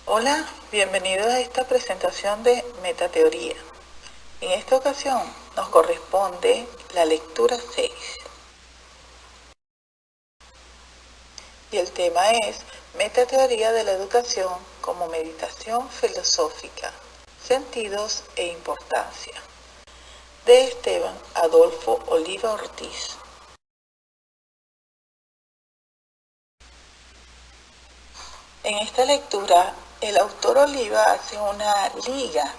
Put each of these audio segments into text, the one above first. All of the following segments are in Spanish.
Hola, bienvenidos a esta presentación de Metateoría. En esta ocasión nos corresponde la lectura 6. Y el tema es Metateoría de la educación como meditación filosófica, sentidos e importancia, de Esteban Adolfo Oliva Ortiz. En esta lectura, el autor Oliva hace una liga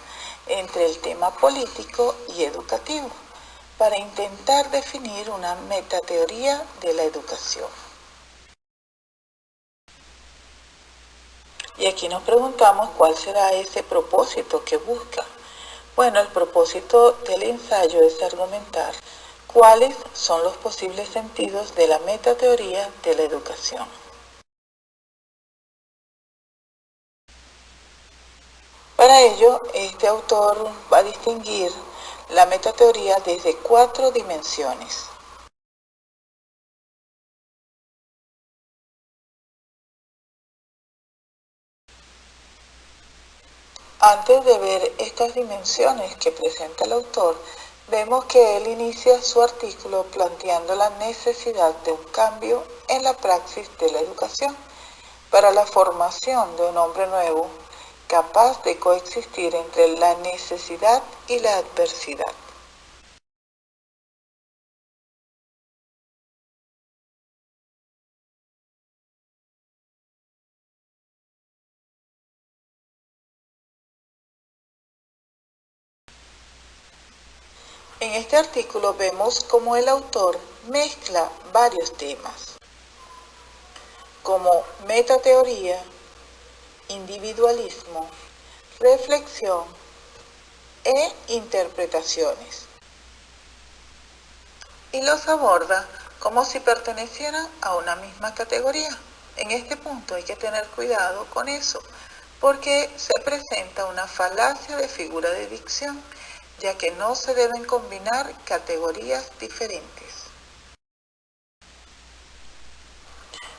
entre el tema político y educativo para intentar definir una metateoría de la educación. Y aquí nos preguntamos cuál será ese propósito que busca. Bueno, el propósito del ensayo es argumentar cuáles son los posibles sentidos de la metateoría de la educación. Para ello, este autor va a distinguir la metateoría desde 4 dimensiones. Antes de ver estas dimensiones que presenta el autor, vemos que él inicia su artículo planteando la necesidad de un cambio en la praxis de la educación para la formación de un hombre nuevo, capaz de coexistir entre la necesidad y la adversidad. En este artículo vemos cómo el autor mezcla varios temas, como metateoría, individualismo, reflexión e interpretaciones, y los aborda como si pertenecieran a una misma categoría. En este punto hay que tener cuidado con eso, porque se presenta una falacia de figura de dicción, ya que no se deben combinar categorías diferentes.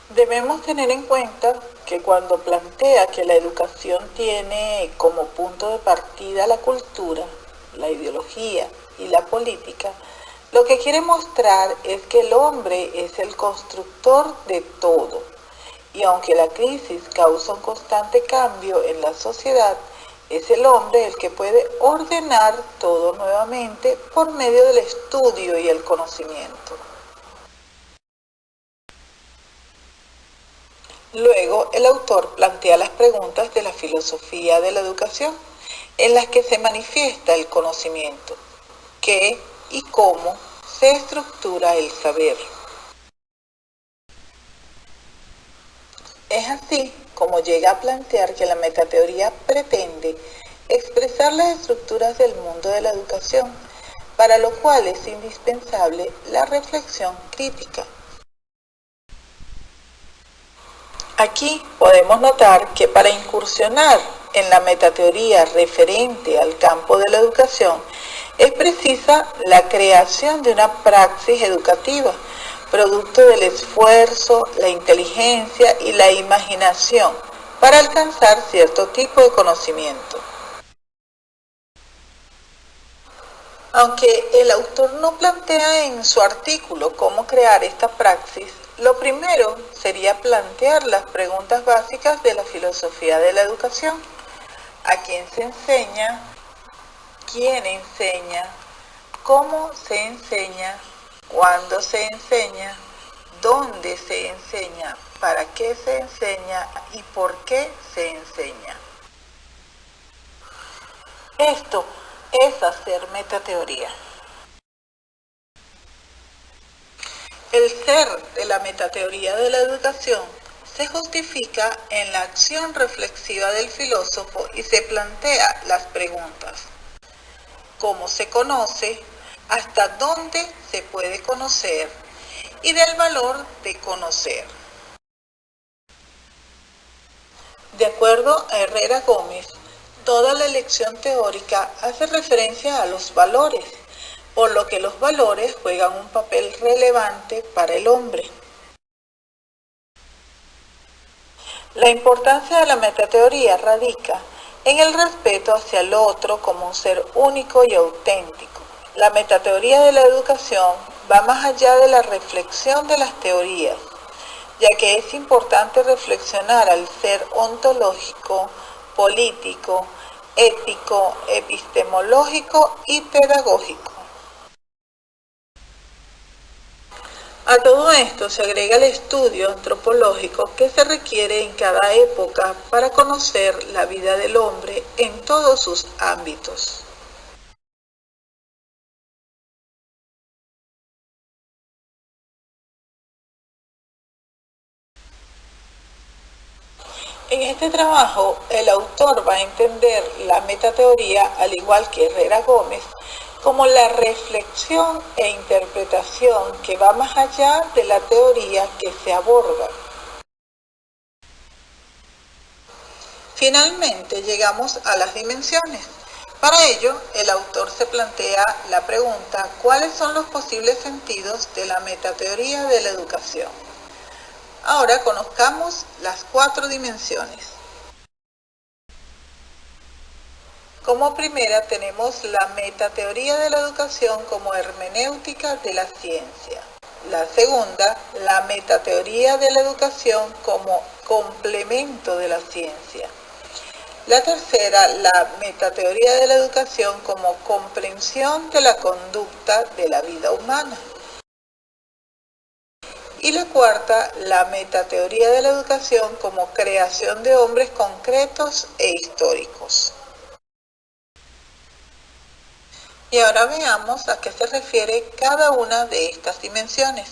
Debemos tener en cuenta que cuando plantea que la educación tiene como punto de partida la cultura, la ideología y la política, lo que quiere mostrar es que el hombre es el constructor de todo, y aunque la crisis causa un constante cambio en la sociedad, es el hombre el que puede ordenar todo nuevamente por medio del estudio y el conocimiento. Luego, el autor plantea las preguntas de la filosofía de la educación, en las que se manifiesta el conocimiento, qué y cómo se estructura el saber. Es así como llega a plantear que la metateoría pretende expresar las estructuras del mundo de la educación, para lo cual es indispensable la reflexión crítica. Aquí podemos notar que para incursionar en la metateoría referente al campo de la educación es precisa la creación de una praxis educativa, producto del esfuerzo, la inteligencia y la imaginación para alcanzar cierto tipo de conocimiento. Aunque el autor no plantea en su artículo cómo crear esta praxis, lo primero sería plantear las preguntas básicas de la filosofía de la educación. ¿A quién se enseña? ¿Quién enseña? ¿Cómo se enseña? ¿Cuándo se enseña? ¿Dónde se enseña? ¿Para qué se enseña? ¿Y por qué se enseña? Esto es hacer metateoría. El ser de la metateoría de la educación se justifica en la acción reflexiva del filósofo y se plantea las preguntas: ¿cómo se conoce? ¿Hasta dónde se puede conocer? Y del valor de conocer. De acuerdo a Herrera Gómez, toda la elección teórica hace referencia a los valores, por lo que los valores juegan un papel relevante para el hombre. La importancia de la metateoría radica en el respeto hacia el otro como un ser único y auténtico. La metateoría de la educación va más allá de la reflexión de las teorías, ya que es importante reflexionar al ser ontológico, político, ético, epistemológico y pedagógico. A todo esto se agrega el estudio antropológico que se requiere en cada época para conocer la vida del hombre en todos sus ámbitos. En este trabajo, el autor va a entender la metateoría, al igual que Herrera Gómez, como la reflexión e interpretación que va más allá de la teoría que se aborda. Finalmente llegamos a las dimensiones. Para ello, el autor se plantea la pregunta: ¿cuáles son los posibles sentidos de la metateoría de la educación? Ahora conozcamos las 4 dimensiones. Como primera tenemos la metateoría de la educación como hermenéutica de la ciencia. La segunda, la metateoría de la educación como complemento de la ciencia. La tercera, la metateoría de la educación como comprensión de la conducta de la vida humana. Y la cuarta, la metateoría de la educación como creación de hombres concretos e históricos. Y ahora veamos a qué se refiere cada una de estas dimensiones.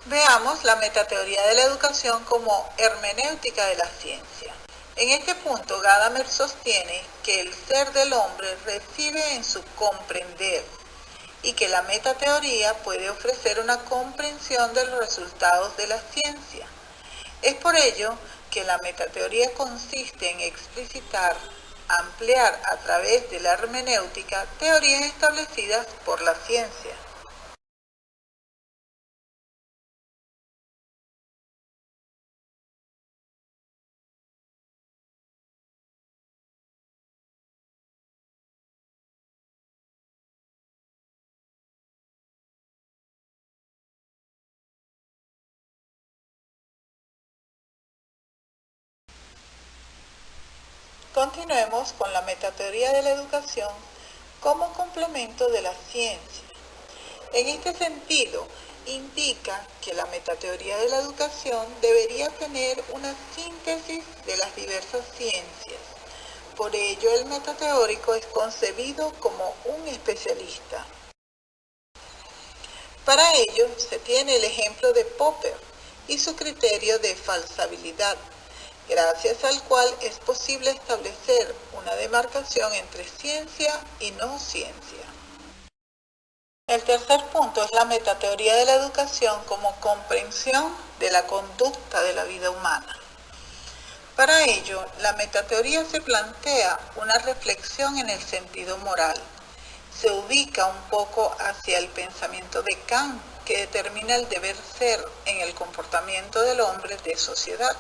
Veamos la metateoría de la educación como hermenéutica de la ciencia. En este punto, Gadamer sostiene que el ser del hombre reside en su comprender y que la metateoría puede ofrecer una comprensión de los resultados de la ciencia. Es por ello que la metateoría consiste en explicitar, ampliar a través de la hermenéutica teorías establecidas por la ciencia. Continuemos con la metateoría de la educación como complemento de la ciencia. En este sentido, indica que la metateoría de la educación debería tener una síntesis de las diversas ciencias. Por ello, el metateórico es concebido como un especialista. Para ello, se tiene el ejemplo de Popper y su criterio de falsabilidad, gracias al cual es posible establecer una demarcación entre ciencia y no ciencia. El tercer punto es la metateoría de la educación como comprensión de la conducta de la vida humana. Para ello, la metateoría se plantea una reflexión en el sentido moral. Se ubica un poco hacia el pensamiento de Kant, que determina el deber ser en el comportamiento del hombre de sociedad.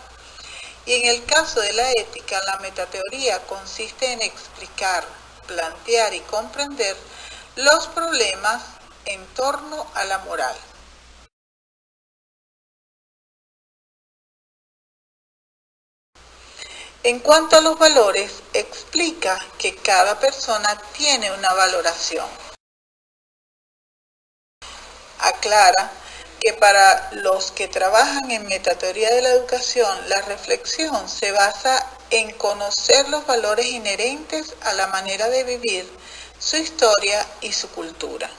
Y en el caso de la ética, la metateoría consiste en explicar, plantear y comprender los problemas en torno a la moral. En cuanto a los valores, explica que cada persona tiene una valoración. Aclara que para los que trabajan en metateoría de la educación, la reflexión se basa en conocer los valores inherentes a la manera de vivir, su historia y su cultura.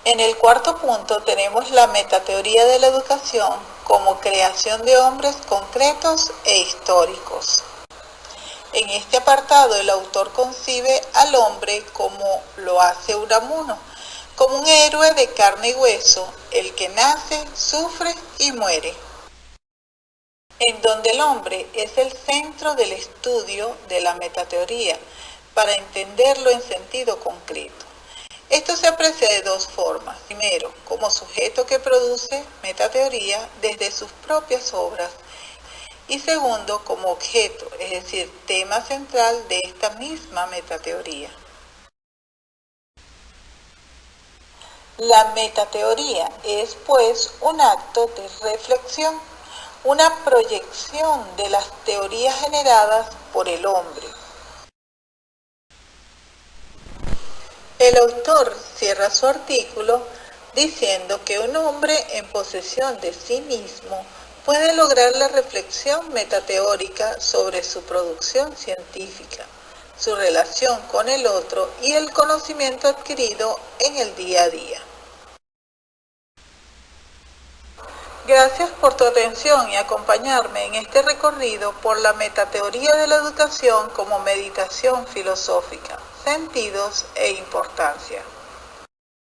En el cuarto punto tenemos la metateoría de la educación como creación de hombres concretos e históricos. En este apartado el autor concibe al hombre como lo hace Unamuno, como un héroe de carne y hueso, el que nace, sufre y muere, en donde el hombre es el centro del estudio de la metateoría para entenderlo en sentido concreto. Esto se aprecia de dos formas. Primero, como sujeto que produce metateoría desde sus propias obras. Y segundo, como objeto, es decir, tema central de esta misma metateoría. La metateoría es, pues, un acto de reflexión, una proyección de las teorías generadas por el hombre. El autor cierra su artículo diciendo que un hombre en posesión de sí mismo puede lograr la reflexión metateórica sobre su producción científica, su relación con el otro y el conocimiento adquirido en el día a día. Gracias por tu atención y acompañarme en este recorrido por la metateoría de la educación como meditación filosófica, sentidos e importancia.